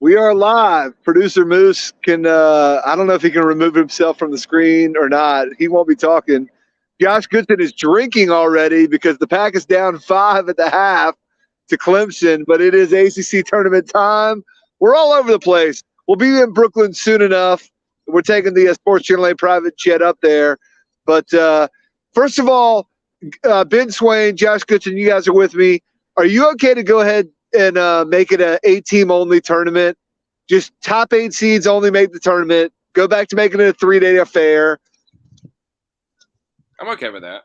We are live. Producer Moose can, I don't know if he can remove himself from the screen or not. He won't be talking. Josh Goodson is drinking already because the Pack is down 5 at the half to Clemson, but it is ACC tournament time. We're all over the place. We'll be in Brooklyn soon enough. We're taking the Sports Channel 8 private jet up there. But first of all, Ben Swain, Josh Goodson, you guys are with me. Are you okay to go ahead and make it an 8-team only tournament? Just top 8 seeds only make the tournament. Go back to making it a 3-day affair. I'm okay with that.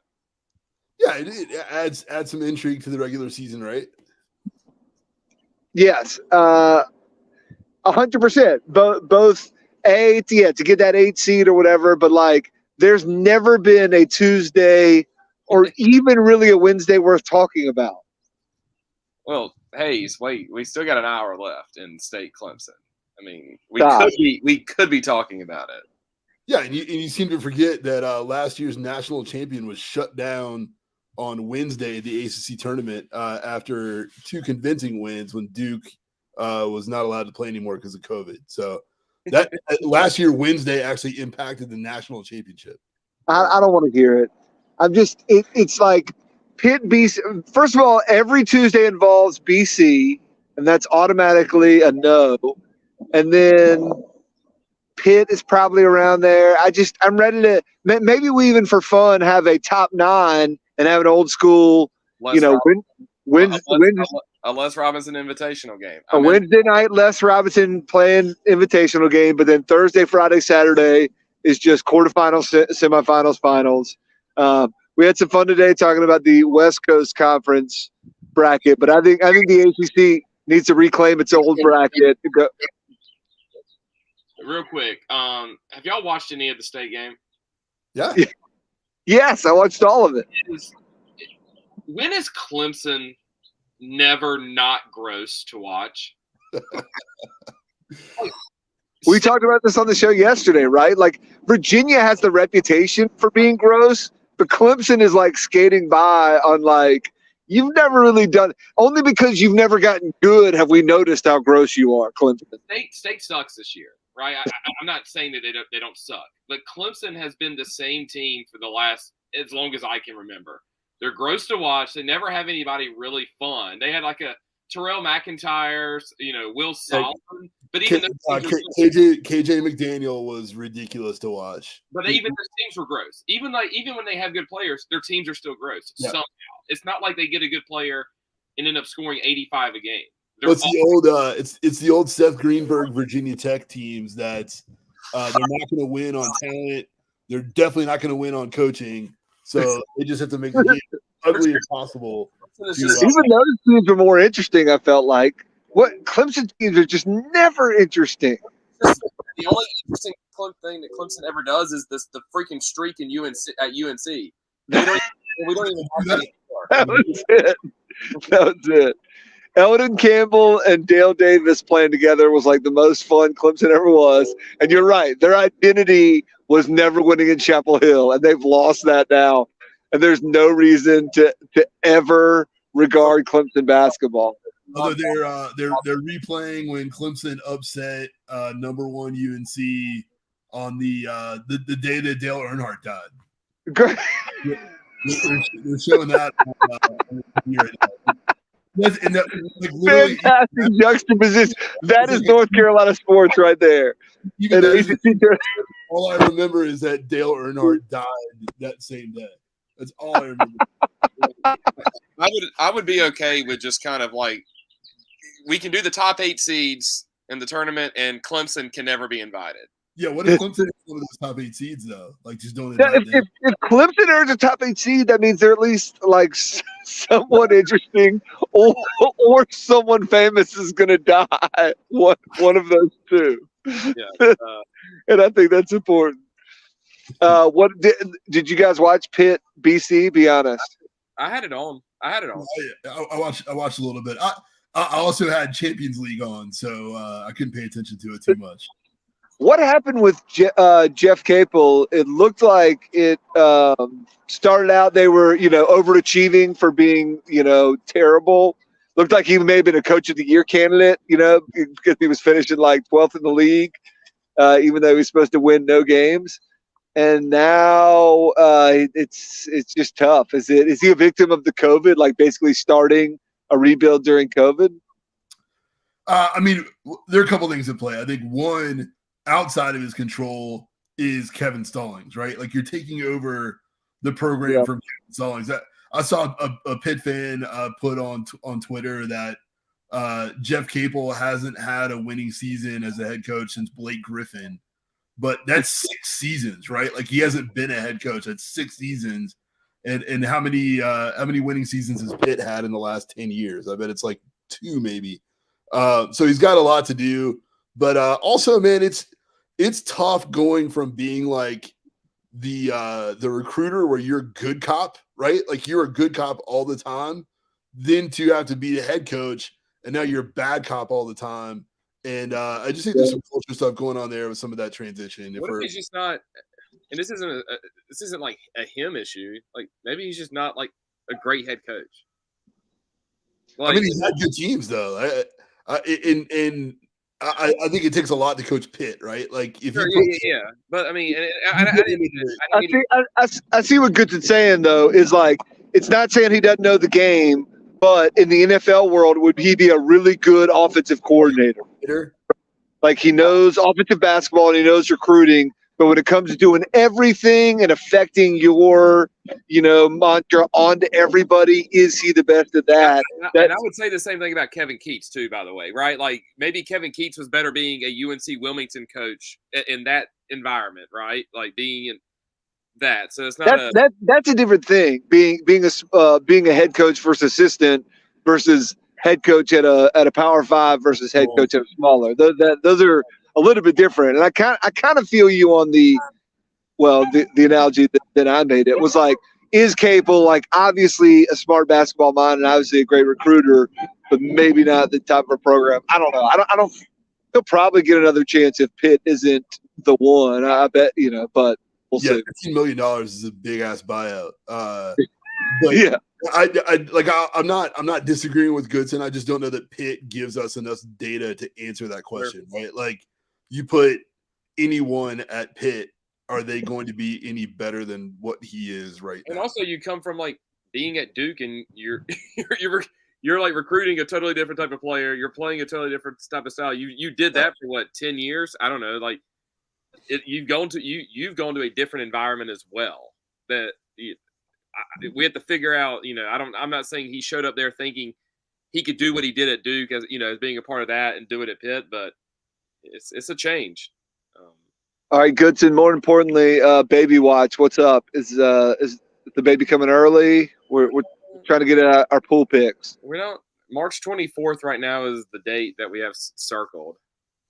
Yeah, it adds some intrigue to the regular season, right? Yes, 100%. Both to get that 8 seed or whatever. But like, there's never been a Tuesday or even really a Wednesday worth talking about. Well, Hayes, wait, we still got an hour left in State Clemson. I mean, we could be talking about it. Yeah, and you seem to forget that last year's national champion was shut down on Wednesday at the ACC tournament after 2 convincing wins when Duke was not allowed to play anymore because of COVID. So that last year Wednesday actually impacted the national championship. I don't want to hear it. I'm just it's like Pitt BC. First of all, every Tuesday involves BC, and that's automatically a no. And then Pitt is probably around there. I'm ready to maybe we even for fun have a top 9 and have an old school, Les Robinson Invitational game. A Wednesday night, Les Robinson playing invitational game, but then Thursday, Friday, Saturday is just quarterfinals, semifinals, finals. We had some fun today talking about the West Coast Conference bracket, but I think the ACC needs to reclaim its old bracket. Real quick, have y'all watched any of the state game? Yeah. Yes, I watched all of it. When is Clemson never not gross to watch? We talked about this on the show yesterday, right? Like, Virginia has the reputation for being gross, but Clemson is like skating by on like, you've never really done, only because you've never gotten good have we noticed how gross you are, Clemson. State sucks this year, right? I'm not saying that they don't suck, but Clemson has been the same team for the last, as long as I can remember. They're gross to watch. They never have anybody really fun. They had like a Terrell McIntyre, Will Solomon, but even KJ McDaniel was ridiculous to watch. But even their teams were gross. Even when they have good players, their teams are still gross somehow. It's not like they get a good player and end up scoring 85 a game. It's the old Seth Greenberg Virginia Tech teams that they're not going to win on talent. They're definitely not going to win on coaching. So they just have to make the game ugly as possible. Even those teams were more interesting, I felt like. What Clemson teams are just never interesting. The only interesting thing that Clemson ever does is the freaking streak in UNC. We don't even have that was it. That was it. Eldon Campbell and Dale Davis playing together was like the most fun Clemson ever was. And you're right. Their identity was never winning in Chapel Hill, and they've lost that now. And there's no reason to ever regard Clemson basketball. Although they're replaying when Clemson upset number 1 UNC on the day that Dale Earnhardt died. Great. They're showing that right now. Fantastic juxtaposition. That is North Carolina sports right there. All I remember is that Dale Earnhardt died that same day. That's all I remember. I would be okay with just kind of like, we can do the top 8 seeds in the tournament, and Clemson can never be invited. Yeah, what if Clemson is one of those top 8 seeds though? Like, just don't. If Clemson earns a top 8 seed, that means they're at least like somewhat interesting, or someone famous is going to die. One of those two. Yeah, and I think that's important. What did you guys watch Pitt BC? Be honest. I had it on. I watched a little bit. I also had Champions League on, so I couldn't pay attention to it too much. What happened with Jeff Capel? It looked like it started out they were overachieving for being terrible. looked like he may have been a Coach of the Year candidate, because he was finishing like 12th in the league, even though he was supposed to win no games. And now it's just tough. Is he a victim of the COVID, like basically starting a rebuild during COVID? I mean, there are a couple things at play. I think one, outside of his control, is Kevin Stallings, right? Like, you're taking over the program from Kevin Stallings. I saw a Pitt fan put on Twitter that Jeff Capel hasn't had a winning season as a head coach since Blake Griffin. But that's 6 seasons, right? Like, he hasn't been a head coach. That's 6 seasons. And how many winning seasons has Pitt had in the last 10 years? I bet it's like 2 maybe. So he's got a lot to do. But also, man, it's tough going from being like the recruiter where you're a good cop, right? Like, you're a good cop all the time, then to have to be the head coach, and now you're a bad cop all the time. And I just think there's some culture stuff going on there with some of that transition. What if he's just not? And this isn't like a him issue. Like, maybe he's just not like a great head coach. Like, I mean, he's had good teams though. I think it takes a lot to coach Pitt, right? Like, if but I mean, I see what Goodson's saying though. Is like, it's not saying he doesn't know the game, but in the NFL world, would he be a really good offensive coordinator? Like, he knows offensive basketball and he knows recruiting, but when it comes to doing everything and affecting your, mantra onto everybody, is he the best at that? And I would say the same thing about Kevin Keats too, by the way, right? Like, maybe Kevin Keats was better being a UNC Wilmington coach in that environment, right? Like, being in that. So it's not that's a different thing. Being a head coach versus assistant versus head coach at a Power 5 versus head coach at a smaller. Those are a little bit different. And I kind of feel you on the analogy that I made. It was like, is Capel like obviously a smart basketball mind and obviously a great recruiter, but maybe not the type of a program. I don't know. I don't. He'll probably get another chance if Pitt isn't the one. I bet but. We'll see. $15 million is a big ass buyout. But yeah, I'm not disagreeing with Goodson. I just don't know that Pitt gives us enough data to answer that question, right? Like, you put anyone at Pitt, are they going to be any better than what he is right now? And also, you come from like being at Duke, and you're like recruiting a totally different type of player. You're playing a totally different type of style. You did that for what, 10 years? I don't know, like. You've gone to a different environment as well. That we have to figure out. I'm not saying he showed up there thinking he could do what he did at Duke as being a part of that and do it at Pitt, but it's a change. All right, Goodson. More importantly, baby watch. What's up? Is the baby coming early? We're trying to get our pool picks. We don't. March 24th right now is the date that we have circled.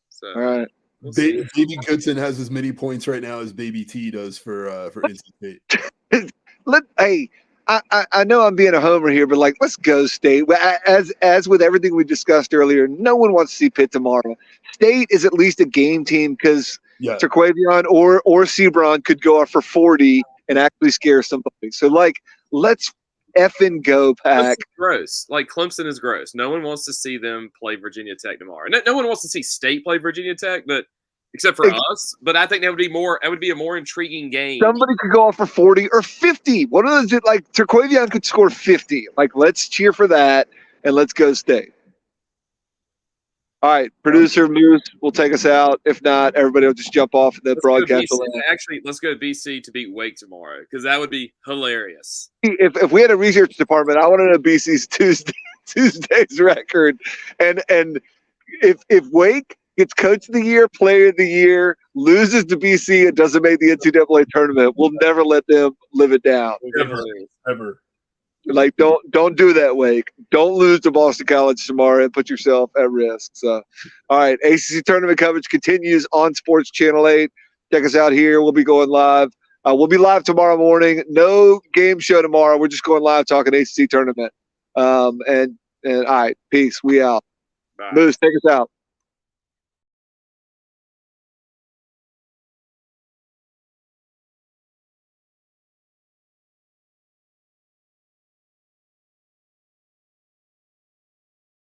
So all right. Baby Goodson has as many points right now as Baby T does for NC State. I know I'm being a homer here, but like, let's go State. As with everything we discussed earlier, no one wants to see Pitt tomorrow. State is at least a game team because Terquavion or Sebron could go off for 40 and actually scare somebody. So like, let's effing go, Pack. Gross. Like, Clemson is gross. No one wants to see them play Virginia Tech tomorrow. No one wants to see State play Virginia Tech, but except for us. But I think that would be a more intriguing game. Somebody could go off for 40 or 50. What is it like? Terquavion could score 50. Like, let's cheer for that and let's go State. All right, producer Moose will take us out. If not, everybody will just jump off the broadcast. Actually, let's go to BC to beat Wake tomorrow because that would be hilarious. If we had a research department, I want to know BC's Tuesday's record, and if Wake gets Coach of the Year, Player of the Year, loses to BC, and doesn't make the NCAA tournament, we'll never let them live it down. Ever. Like, don't do that, Wake. Don't lose to Boston College tomorrow and put yourself at risk. So, all right, ACC tournament coverage continues on Sports Channel 8. Check us out here. We'll be going live. We'll be live tomorrow morning. No game show tomorrow. We're just going live talking ACC tournament. And all right, peace. We out. Bye. Moose, take us out.